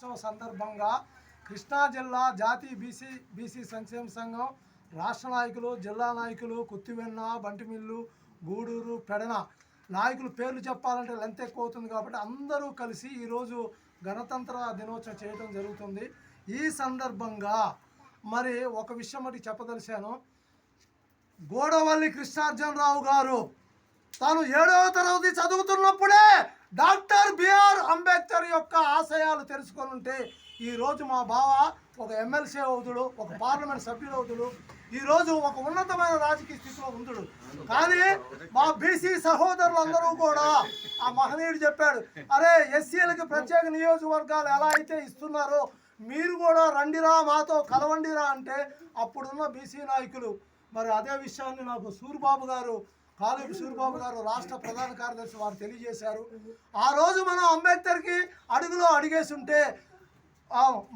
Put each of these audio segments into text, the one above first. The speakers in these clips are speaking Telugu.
సందర్భంగా కృష్ణా జిల్లా జాతీయ బీసీ సంక్షేమ సంఘం రాష్ట్ర నాయకులు, జిల్లా నాయకులు, కుత్తివెన్న, బంటిమిల్లు, గూడూరు, పెడన నాయకులు పేర్లు చెప్పాలంటే లెంత్ ఎక్కువ అవుతుంది కాబట్టి అందరూ కలిసి ఈరోజు గణతంత్ర దినోత్సవం చేయడం జరుగుతుంది. ఈ సందర్భంగా మరి ఒక విషయం ఒకటి చెప్పదలిచాను. గోడవల్లి కృష్ణార్జునరావు గారు తాను 7వ తరగతి చదువుతున్నప్పుడే డాక్టర్ బిఆర్ అంబేద్కర్ యొక్క ఆశయాలు తెలుసుకొని ఉంటే ఈరోజు మా బావ ఒక ఎమ్మెల్సీ అవుతుడు, ఒక పార్లమెంట్ సభ్యుడు అవుతుడు, ఈరోజు ఒక ఉన్నతమైన రాజకీయ స్థితిలో ఉంటుడు. కానీ మా బీసీ సహోదరులందరూ కూడా ఆ మహనీయుడు చెప్పాడు, అరే ఎస్సీలకు ప్రత్యేక నియోజకవర్గాలు ఎలా అయితే ఇస్తున్నారో మీరు కూడా రండిరా, మాతో కలవండిరా అంటే అప్పుడున్న బీసీ నాయకులు మరి అదే విషయాన్ని నాకు సూరిబాబు గారు, కాళీ సూరిబాబు గారు రాష్ట్ర ప్రధాన కార్యదర్శి వారు తెలియజేశారు. ఆ రోజు మనం అంబేద్కర్కి అడుగులో అడిగేసి ఉంటే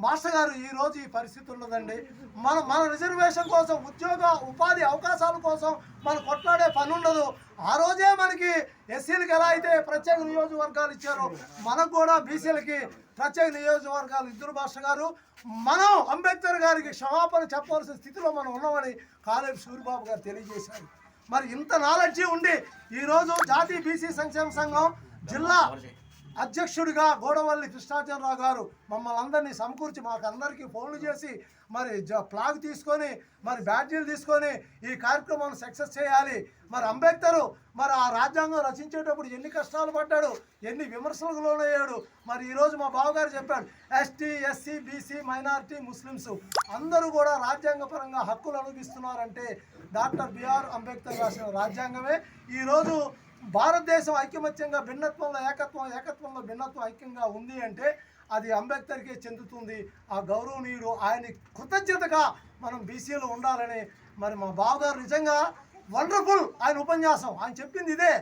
మాస్టర్ గారు ఈరోజు ఈ పరిస్థితి ఉన్నదండి. మన రిజర్వేషన్ కోసం, ఉద్యోగ ఉపాధి అవకాశాల కోసం మనం కొట్లాడే పని ఉండదు. ఆ రోజే మనకి ఎస్సీలకు ఎలా అయితే ప్రత్యేక నియోజకవర్గాలు ఇచ్చారో మనకు కూడా బీసీలకి ప్రత్యేక నియోజకవర్గాలు ఇద్దరు. మాస్టర్ గారు మనం అంబేద్కర్ గారికి క్షమాపణ చెప్పవలసిన స్థితిలో మనం ఉన్నామని కాళీ సూరిబాబు గారు తెలియజేశారు. మరి ఇంత నాలెడ్జీ ఉండి ఈరోజు జాతీయ బీసీ సంక్షేమ సంఘం జిల్లా అధ్యక్షుడిగా గోడవల్లి కృష్ణార్జునరావు గారు మమ్మల్ని అందరినీ సమకూర్చి మాకు అందరికీ ఫోన్లు చేసి మరి ఫ్లాగ్ తీసుకొని మరి బ్యాడ్జీలు తీసుకొని ఈ కార్యక్రమాన్ని సక్సెస్ చేయాలి. మరి అంబేద్కర్ మరి ఆ రాజ్యాంగం రచించేటప్పుడు ఎన్ని కష్టాలు పడ్డాడు, ఎన్ని విమర్శలకు లోనయ్యాడు. మరి ఈరోజు మా బావగారు చెప్పాడు, ST, SC, BC, minority, Muslims అందరూ కూడా రాజ్యాంగపరంగా హక్కులు అనుభవిస్తున్నారంటే డాక్టర్ బిఆర్ అంబేద్కర్ రాసిన రాజ్యాంగమే. ఈరోజు భారతదేశం ఐకమత్యంగా భిన్నత్వంలో ఏకత్వం, ఏకత్వంలో భిన్నత్వం ఐక్యంగా ఉంది అంటే అది అంబేద్కర్కే చెందుతుంది. ఆ గౌరవనీయుడు ఆయన కృతజ్ఞతగా మనం బీసీలో ఉండాలని మరి మా బావగారు నిజంగా వండర్ఫుల్. ఆయన ఉపన్యాసం ఆయన చెప్పింది ఇదే.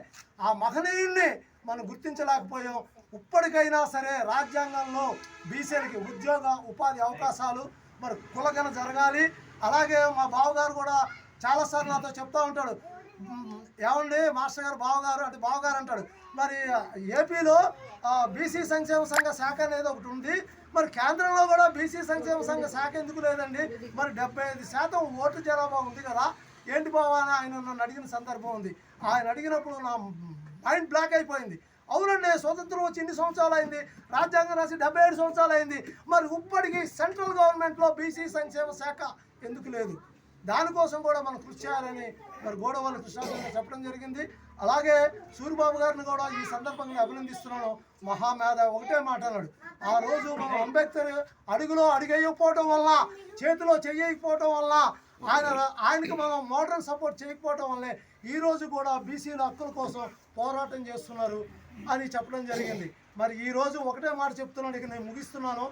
ఆ మహనీయుల్ని మనం గుర్తించలేకపోయాం. ఇప్పటికైనా సరే రాజ్యాంగంలో బీసీలకి ఉద్యోగ ఉపాధి అవకాశాలు మరి కులగన జరగాలి. అలాగే మా బావగారు కూడా చాలాసార్లు నాతో చెప్తూ ఉంటాడు, ఏమండి మాస్టర్ గారు బావగారు అంటే బావగారు అంటాడు, మరి ఏపీలో బీసీ సంక్షేమ సంఘ శాఖ అనేది ఒకటి ఉంది, మరి కేంద్రంలో కూడా బీసీ సంక్షేమ సంఘ శాఖ ఎందుకు లేదండి, మరి 75% ఓటు జనాభా ఉంది కదా ఏంటి బావా అని ఆయన నన్ను అడిగిన సందర్భం ఉంది. ఆయన అడిగినప్పుడు నా మైండ్ బ్లాక్ అయిపోయింది. అవునండి, స్వతంత్రం వచ్చి ఇన్ని సంవత్సరాలు అయింది, రాజ్యాంగం రాసి 77 సంవత్సరాలు అయింది, మరి ఇప్పటికీ సెంట్రల్ గవర్నమెంట్లో బీసీ సంక్షేమ శాఖ ఎందుకు లేదు, దానికోసం కూడా మనం కృషి చేయాలని మరి గోడవల్లి కృష్ణార్జునరావు చెప్పడం జరిగింది. అలాగే సూరిబాబు గారిని కూడా ఈ సందర్భంగా అభినందిస్తున్నాను. మహామేధ ఒకటే మాట అన్నాడు, ఆ రోజు మనం అంబేద్కర్ అడుగులో అడిగేయకపోవటం వల్ల, చేతిలో చెయ్యకపోవటం వల్ల, ఆయనకి మనం మోడర్న్ సపోర్ట్ చేయకపోవటం వల్లే ఈరోజు కూడా బీసీల హక్కుల కోసం పోరాటం చేస్తున్నారు అని చెప్పడం జరిగింది. మరి ఈరోజు ఒకటే మాట చెప్తున్నాను, ఇక నేను ముగిస్తున్నాను.